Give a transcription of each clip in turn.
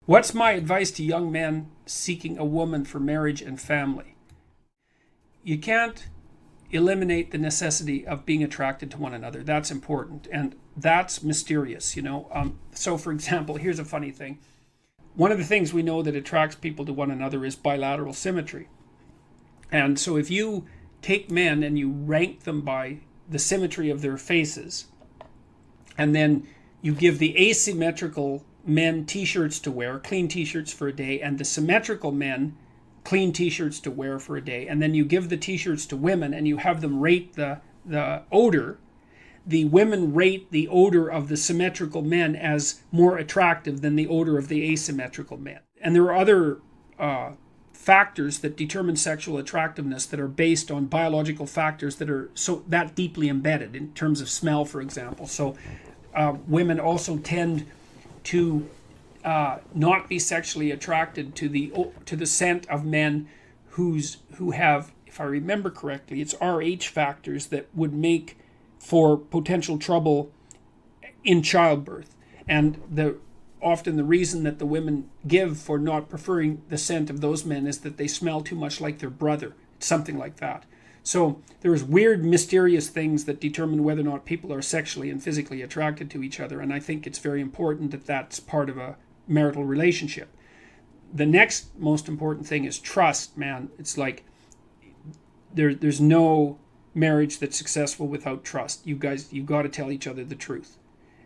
What's my advice to young men seeking a woman for marriage and family? You can't eliminate the necessity of being attracted to one another. That's important, and that's mysterious, So, for example, here's a funny thing. One of the things we know that attracts people to one another is bilateral symmetry. And so if you take men and you rank them by the symmetry of their faces, and then you give the asymmetrical men t-shirts to wear, clean t-shirts for a day, and the symmetrical men clean t-shirts to wear for a day, and then you give the t-shirts to women and you have them rate the odor, the women rate the odor of the symmetrical men as more attractive than the odor of the asymmetrical men. And there are other factors that determine sexual attractiveness that are based on biological factors that are that deeply embedded in terms of smell, for example. So women also tend to not be sexually attracted to the scent of men who have, if I remember correctly, it's Rh factors that would make for potential trouble in childbirth. And often the reason that the women give for not preferring the scent of those men is that they smell too much like their brother, something like that. So there's weird, mysterious things that determine whether or not people are sexually and physically attracted to each other, and I think it's very important that that's part of a marital relationship. The next most important thing is trust, man. It's like there's no marriage that's successful without trust. You got to tell each other the truth.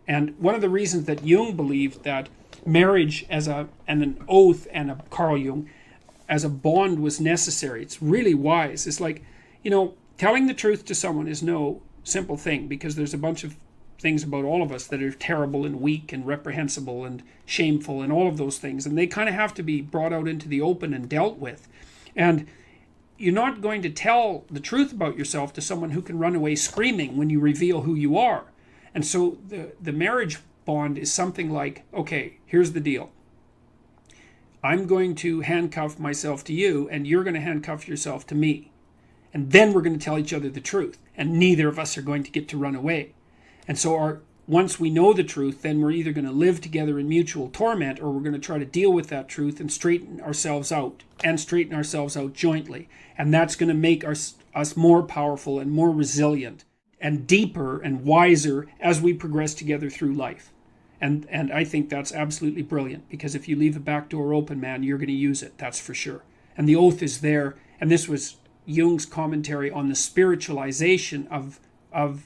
And one of the reasons that Jung believed that marriage and an oath and Carl Jung as a bond was necessary, it's really wise. It's like, telling the truth to someone is no simple thing, because there's a bunch of things about all of us that are terrible and weak and reprehensible and shameful and all of those things. And they kind of have to be brought out into the open and dealt with. And you're not going to tell the truth about yourself to someone who can run away screaming when you reveal who you are. And so the marriage bond is something like, okay, here's the deal. I'm going to handcuff myself to you, and you're going to handcuff yourself to me. And then we're going to tell each other the truth, and neither of us are going to get to run away. And so once we know the truth, then we're either going to live together in mutual torment, or we're going to try to deal with that truth and straighten ourselves out jointly. And that's going to make us more powerful and more resilient and deeper and wiser as we progress together through life. And I think that's absolutely brilliant, because if you leave a back door open, man, you're going to use it, that's for sure. And the oath is there, and this was Jung's commentary on the spiritualization of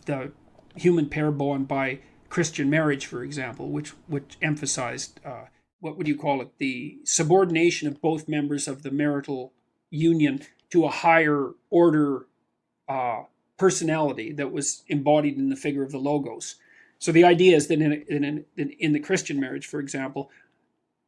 the human pair bond by Christian marriage, for example, which emphasized, what would you call it, the subordination of both members of the marital union to a higher order personality that was embodied in the figure of the Logos. So the idea is that in the Christian marriage, for example,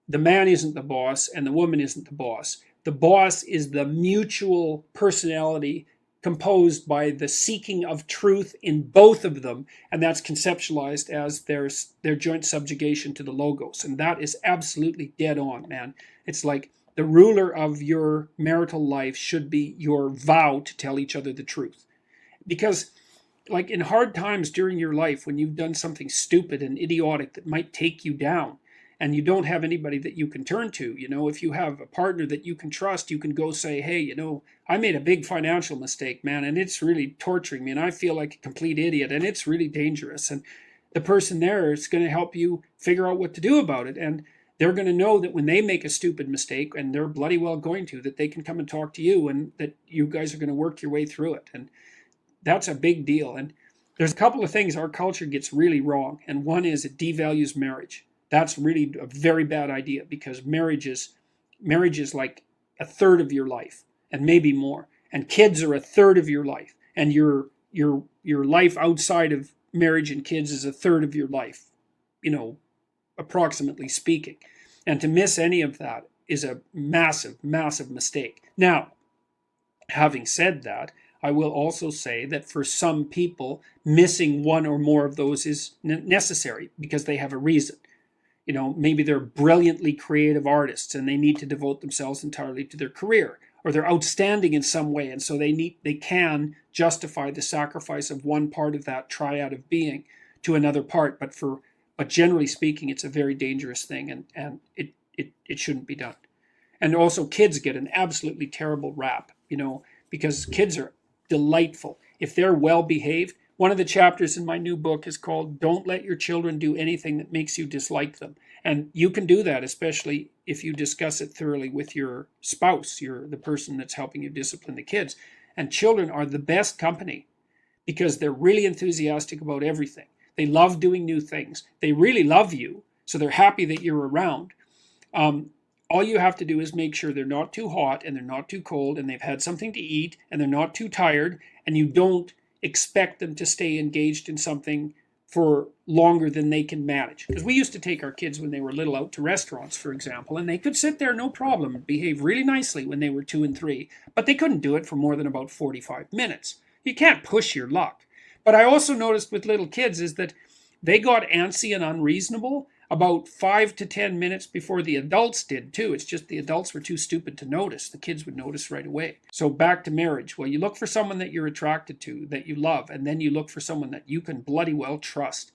the man isn't the boss and the woman isn't the boss. The boss is the mutual personality composed by the seeking of truth in both of them, and that's conceptualized as their joint subjugation to the Logos. And that is absolutely dead on, man. It's like the ruler of your marital life should be your vow to tell each other the truth. Because, like, in hard times during your life, when you've done something stupid and idiotic that might take you down, and you don't have anybody that you can turn to, if you have a partner that you can trust, you can go say, hey, I made a big financial mistake, man, and it's really torturing me, and I feel like a complete idiot, and it's really dangerous. And the person there is going to help you figure out what to do about it. And they're going to know that when they make a stupid mistake, and they're bloody well going to, that they can come and talk to you, and that you guys are going to work your way through it. And that's a big deal. And there's a couple of things our culture gets really wrong. And one is it devalues marriage. That's really a very bad idea, because marriage is like a third of your life, and maybe more. And kids are a third of your life. And your life outside of marriage and kids is a third of your life, approximately speaking. And to miss any of that is a massive, massive mistake. Now, having said that, I will also say that for some people, missing one or more of those is necessary because they have a reason. Maybe they're brilliantly creative artists and they need to devote themselves entirely to their career, or they're outstanding in some way, and so they can justify the sacrifice of one part of that triad of being to another part. But generally speaking, it's a very dangerous thing, and it it shouldn't be done. And also kids get an absolutely terrible rap, because kids are delightful. If they're well behaved, one of the chapters in my new book is called Don't Let Your Children Do Anything That Makes You Dislike Them. And you can do that, especially if you discuss it thoroughly with your spouse, the person that's helping you discipline the kids. And children are the best company because they're really enthusiastic about everything. They love doing new things. They really love you, so they're happy that you're around. All you have to do is make sure they're not too hot and they're not too cold and they've had something to eat and they're not too tired, and you don't expect them to stay engaged in something for longer than they can manage. Because we used to take our kids when they were little out to restaurants, for example, and they could sit there no problem and behave really nicely when they were 2 and 3, but they couldn't do it for more than about 45 minutes. You can't push your luck. But I also noticed with little kids is that they got antsy and unreasonable about 5 to 10 minutes before the adults did too. It's just the adults were too stupid to notice. The kids would notice right away. So back to marriage. Well, you look for someone that you're attracted to, that you love, and then you look for someone that you can bloody well trust.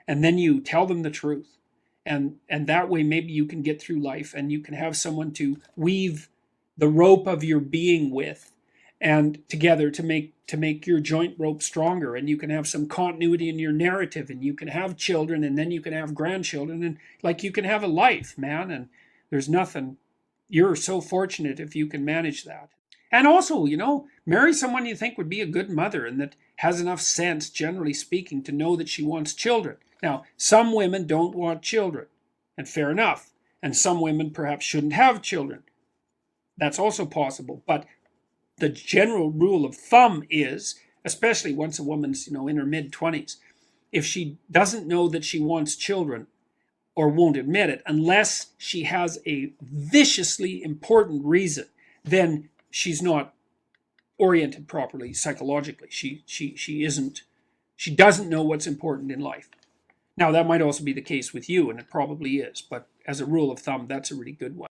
And then you tell them the truth. And that way maybe you can get through life and you can have someone to weave the rope of your being with and together to make your joint rope stronger, and you can have some continuity in your narrative, and you can have children, and then you can have grandchildren, and like you can have a life, man. And there's nothing, you're so fortunate if you can manage that. And also, marry someone you think would be a good mother and that has enough sense, generally speaking, to know that she wants children. Now, some women don't want children, and fair enough. And some women perhaps shouldn't have children. That's also possible. But the general rule of thumb is, especially once a woman's, in her mid-20s, if she doesn't know that she wants children or won't admit it, unless she has a viciously important reason, then she's not oriented properly psychologically. She doesn't know what's important in life. Now, that might also be the case with you, and it probably is, but as a rule of thumb, that's a really good one.